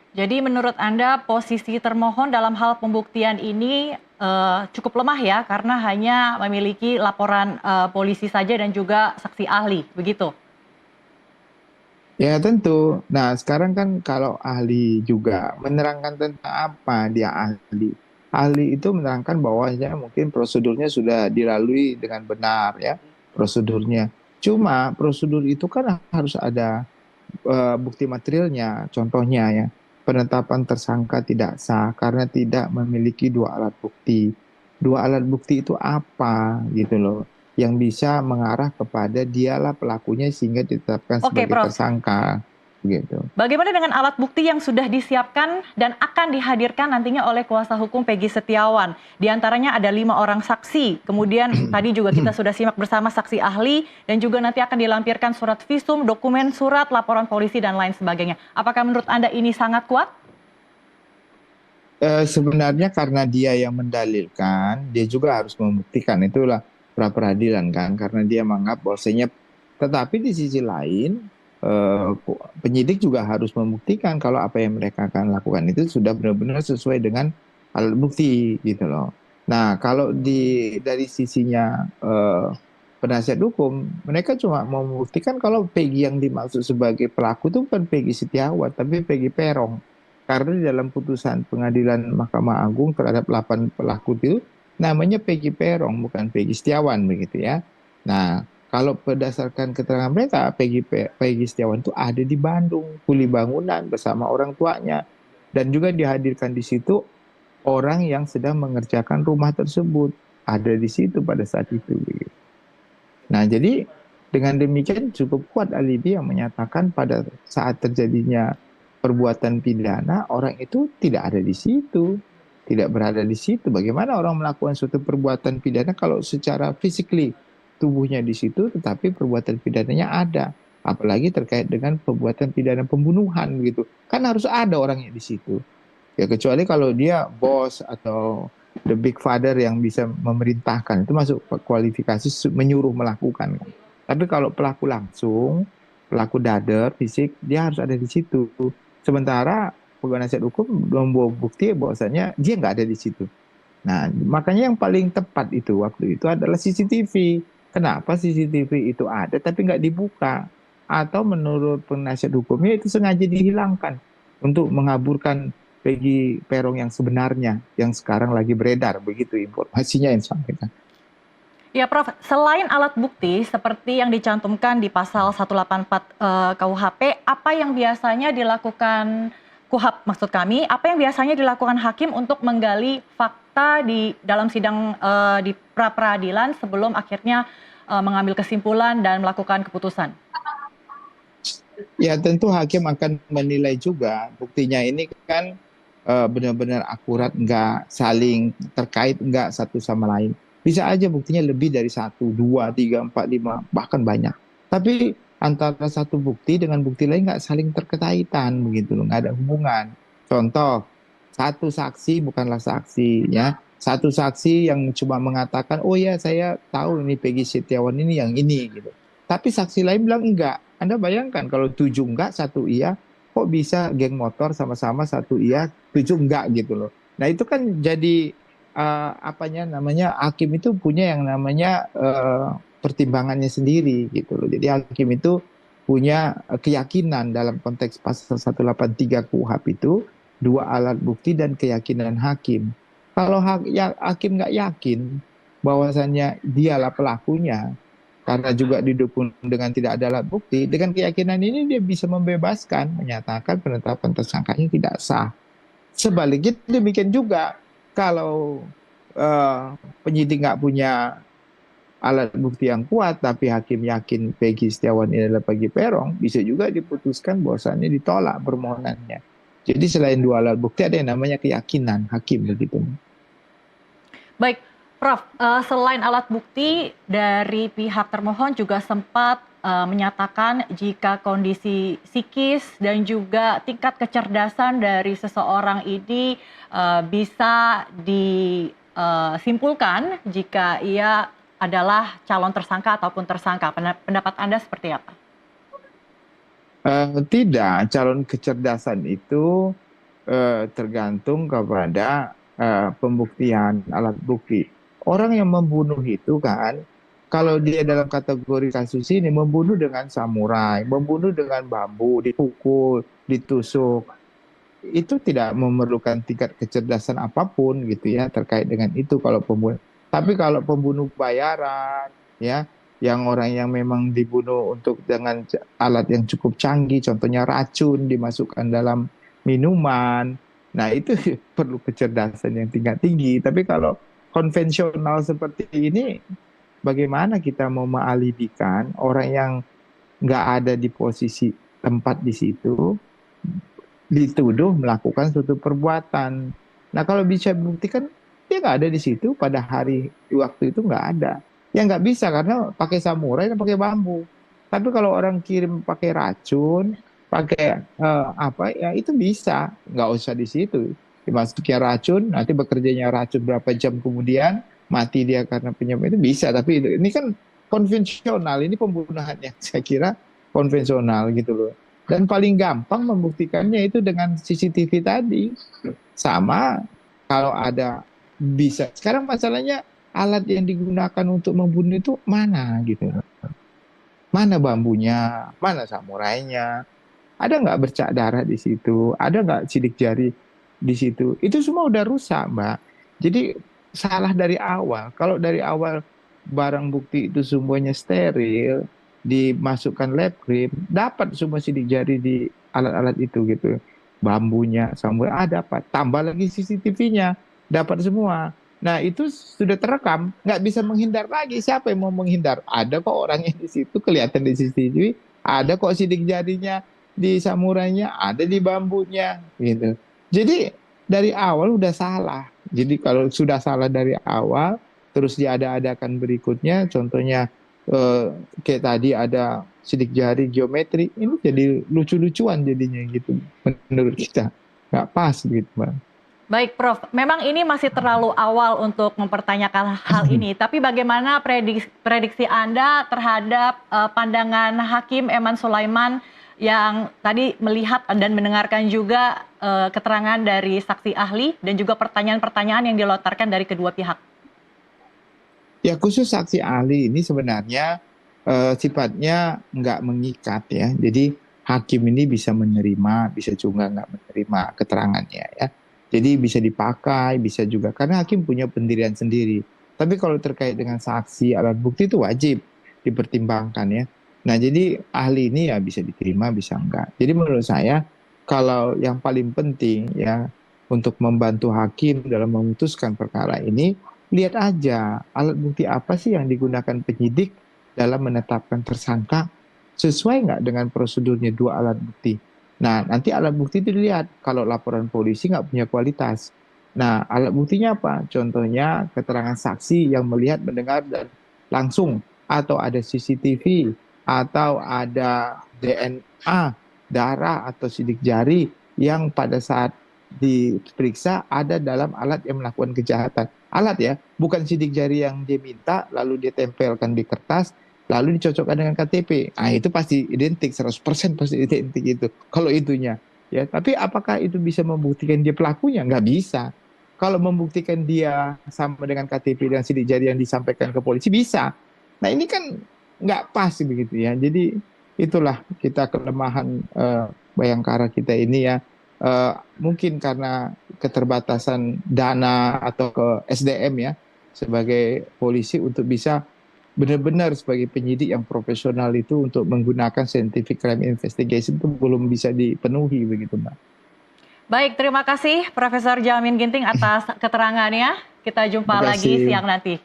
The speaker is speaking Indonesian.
Jadi menurut Anda posisi termohon dalam hal pembuktian ini cukup lemah ya karena hanya memiliki laporan polisi saja dan juga saksi ahli, begitu? Ya tentu. Nah sekarang kan kalau ahli juga menerangkan tentang apa dia ahli. Ahli itu menerangkan bahwasanya mungkin prosedurnya sudah dilalui dengan benar ya prosedurnya. Cuma prosedur itu kan harus ada bukti materialnya. Contohnya ya penetapan tersangka tidak sah karena tidak memiliki dua alat bukti. Dua alat bukti itu apa gitu loh, yang bisa mengarah kepada dialah pelakunya sehingga ditetapkan Oke, sebagai Prof. tersangka gitu. Bagaimana dengan alat bukti yang sudah disiapkan dan akan dihadirkan nantinya oleh kuasa hukum Peggy Setiawan? Di antaranya ada 5 orang saksi, kemudian tadi juga kita sudah simak bersama saksi ahli, dan juga nanti akan dilampirkan surat visum, dokumen, surat, laporan polisi, dan lain sebagainya. Apakah menurut Anda ini sangat kuat? Sebenarnya karena dia yang mendalilkan, dia juga harus membuktikan, itulah pra peradilan kan, karena dia menganggap bahwasanya. Tetapi di sisi lain, penyidik juga harus membuktikan kalau apa yang mereka akan lakukan itu sudah benar-benar sesuai dengan alat bukti gitu loh. Nah, kalau dari sisinya penasihat hukum, mereka cuma mau membuktikan kalau Peggy yang dimaksud sebagai pelaku itu bukan Peggy Setiawan, tapi Peggy Peron. Karena di dalam putusan pengadilan Mahkamah Agung terhadap 8 pelaku itu namanya Peggy Peron, bukan Peggy Setiawan begitu ya. Nah, kalau berdasarkan keterangan mereka, Peggy Setiawan itu ada di Bandung, kuli bangunan bersama orang tuanya. Dan juga dihadirkan di situ orang yang sedang mengerjakan rumah tersebut. Ada di situ pada saat itu. Nah, jadi dengan demikian cukup kuat alibi yang menyatakan pada saat terjadinya perbuatan pidana, orang itu tidak ada di situ, tidak berada di situ. Bagaimana orang melakukan suatu perbuatan pidana kalau secara physically tubuhnya di situ, tetapi perbuatan pidananya ada. Apalagi terkait dengan perbuatan pidana pembunuhan gitu. Kan harus ada orangnya di situ. Ya kecuali kalau dia bos atau the big father yang bisa memerintahkan, itu masuk kualifikasi menyuruh melakukan kan. Tapi kalau pelaku langsung, pelaku dader fisik, dia harus ada di situ. Sementara penasihat hukum membawa bukti bahwasanya dia nggak ada di situ. Nah, makanya yang paling tepat itu waktu itu adalah CCTV. Kenapa CCTV itu ada tapi nggak dibuka? Atau menurut penasihat hukumnya itu sengaja dihilangkan untuk mengaburkan Peggy Perong yang sebenarnya, yang sekarang lagi beredar, begitu informasinya yang sampaikan. Ya, Prof. Selain alat bukti seperti yang dicantumkan di pasal 184 KUHP, apa yang biasanya dilakukan KUHAP maksud kami, apa yang biasanya dilakukan hakim untuk menggali fakta di dalam sidang di pra peradilan sebelum akhirnya mengambil kesimpulan dan melakukan keputusan? Ya tentu hakim akan menilai juga buktinya ini kan benar-benar akurat, nggak saling terkait, nggak satu sama lain. Bisa aja buktinya lebih dari satu, dua, tiga, empat, lima, bahkan banyak. Tapi antara satu bukti dengan bukti lain nggak saling terkaitan begitu loh, nggak ada hubungan. Contoh, satu saksi bukanlah saksi ya. Satu saksi yang cuma mengatakan, oh ya saya tahu ini Peggy Setiawan ini yang ini gitu. Tapi saksi lain bilang enggak. Anda bayangkan kalau tujuh enggak, satu iya, kok bisa geng motor sama-sama satu iya, tujuh enggak gitu loh. Nah itu kan jadi apanya namanya hakim itu punya yang namanya pertimbangannya sendiri gitu loh. Jadi hakim itu punya keyakinan dalam konteks pasal 183 KUHP itu dua alat bukti dan keyakinan hakim. Kalau hakim nggak yakin bahwasannya dialah pelakunya, karena juga didukung dengan tidak ada alat bukti, dengan keyakinan ini dia bisa membebaskan, menyatakan penetapan tersangkanya tidak sah. Sebaliknya demikian juga kalau penyidik nggak punya alat bukti yang kuat, tapi hakim yakin Peggy Setiawan ini adalah Peggy Perong, bisa juga diputuskan bahwasannya ditolak permohonannya. Jadi selain dua alat bukti ada yang namanya keyakinan hakim begitu. Baik, Prof. Selain alat bukti dari pihak termohon juga sempat menyatakan jika kondisi psikis dan juga tingkat kecerdasan dari seseorang ini bisa disimpulkan jika ia adalah calon tersangka ataupun tersangka. Pendapat Anda seperti apa? Tidak, calon kecerdasan itu tergantung kepada pembuktian alat bukti. Orang yang membunuh itu kan, kalau dia dalam kategori kasus ini membunuh dengan samurai, membunuh dengan bambu, dipukul, ditusuk, itu tidak memerlukan tingkat kecerdasan apapun gitu ya terkait dengan itu kalau pembunuh. Tapi kalau pembunuh bayaran ya, yang orang yang memang dibunuh untuk dengan alat yang cukup canggih, contohnya racun dimasukkan dalam minuman. Nah, itu perlu kecerdasan yang tingkat tinggi. Tapi kalau konvensional seperti ini, bagaimana kita mau mengalibikan orang yang nggak ada di posisi tempat di situ, dituduh melakukan suatu perbuatan. Nah, kalau bisa buktikan dia nggak ada di situ pada hari waktu itu nggak ada. Ya nggak bisa karena pakai samurai dan pakai bambu. Tapi kalau orang kirim pakai racun, pakai apa ya itu bisa, nggak usah di situ. Dimasukin racun, nanti bekerjanya racun berapa jam kemudian mati dia karena penyebab itu bisa. Tapi ini kan konvensional, ini pembunuhan yang saya kira konvensional gitu loh. Dan paling gampang membuktikannya itu dengan CCTV tadi. Sama kalau ada bisa. Sekarang masalahnya alat yang digunakan untuk membunuh itu mana gitu. Mana bambunya, mana samurainya. Ada nggak bercak darah di situ? Ada nggak sidik jari di situ? Itu semua udah rusak, Mbak. Jadi salah dari awal. Kalau dari awal barang bukti itu semuanya steril, dimasukkan lab cream, dapat semua sidik jari di alat-alat itu gitu. Bambunya, samurai ada apa? Tambah lagi CCTV-nya, dapat semua. Nah, itu sudah terekam, nggak bisa menghindar lagi. Siapa yang mau menghindar? Ada kok orangnya di situ, kelihatan di CCTV. Ada kok sidik jarinya di samurainya, ada di bambunya, gitu. Jadi dari awal udah salah. Jadi kalau sudah salah dari awal, terus diada-adakan berikutnya, contohnya kayak tadi ada sidik jari geometri, ini jadi lucu-lucuan jadinya gitu, menurut kita nggak pas gitu, Bang. Baik, Prof. Memang ini masih terlalu awal untuk mempertanyakan hal ini. Tapi bagaimana prediksi Anda terhadap pandangan Hakim Eman Sulaiman yang tadi melihat dan mendengarkan juga keterangan dari saksi ahli dan juga pertanyaan-pertanyaan yang dilontarkan dari kedua pihak? Ya, khusus saksi ahli ini sebenarnya sifatnya nggak mengikat ya. Jadi hakim ini bisa menerima, bisa juga nggak menerima keterangannya ya. Jadi bisa dipakai, bisa juga karena hakim punya pendirian sendiri. Tapi kalau terkait dengan saksi alat bukti itu wajib dipertimbangkan ya. Nah, jadi ahli ini ya bisa diterima, bisa enggak. Jadi menurut saya kalau yang paling penting ya untuk membantu hakim dalam memutuskan perkara ini, lihat aja alat bukti apa sih yang digunakan penyidik dalam menetapkan tersangka, sesuai nggak dengan prosedurnya dua alat bukti. Nah, nanti alat bukti itu dilihat kalau laporan polisi nggak punya kualitas. Nah, alat buktinya apa? Contohnya keterangan saksi yang melihat, mendengar, dan langsung. Atau ada CCTV, atau ada DNA, darah, atau sidik jari yang pada saat diperiksa ada dalam alat yang melakukan kejahatan. Alat ya, bukan sidik jari yang dia minta, lalu dia tempelkan di kertas, lalu dicocokkan dengan KTP. Nah, itu pasti identik, 100% pasti identik itu. Kalau itunya. Ya, tapi apakah itu bisa membuktikan dia pelakunya? Nggak bisa. Kalau membuktikan dia sama dengan KTP dan sidik jari yang disampaikan ke polisi, bisa. Nah, ini kan nggak pas begitu ya. Jadi itulah kita kelemahan Bayangkara kita ini ya. Mungkin karena keterbatasan dana atau ke SDM ya, sebagai polisi untuk bisa benar-benar sebagai penyidik yang profesional itu untuk menggunakan scientific crime investigation itu belum bisa dipenuhi begitu, Mbak. Baik, terima kasih Profesor Jamin Ginting atas keterangannya. Kita jumpa Terima lagi kasih. siang nanti.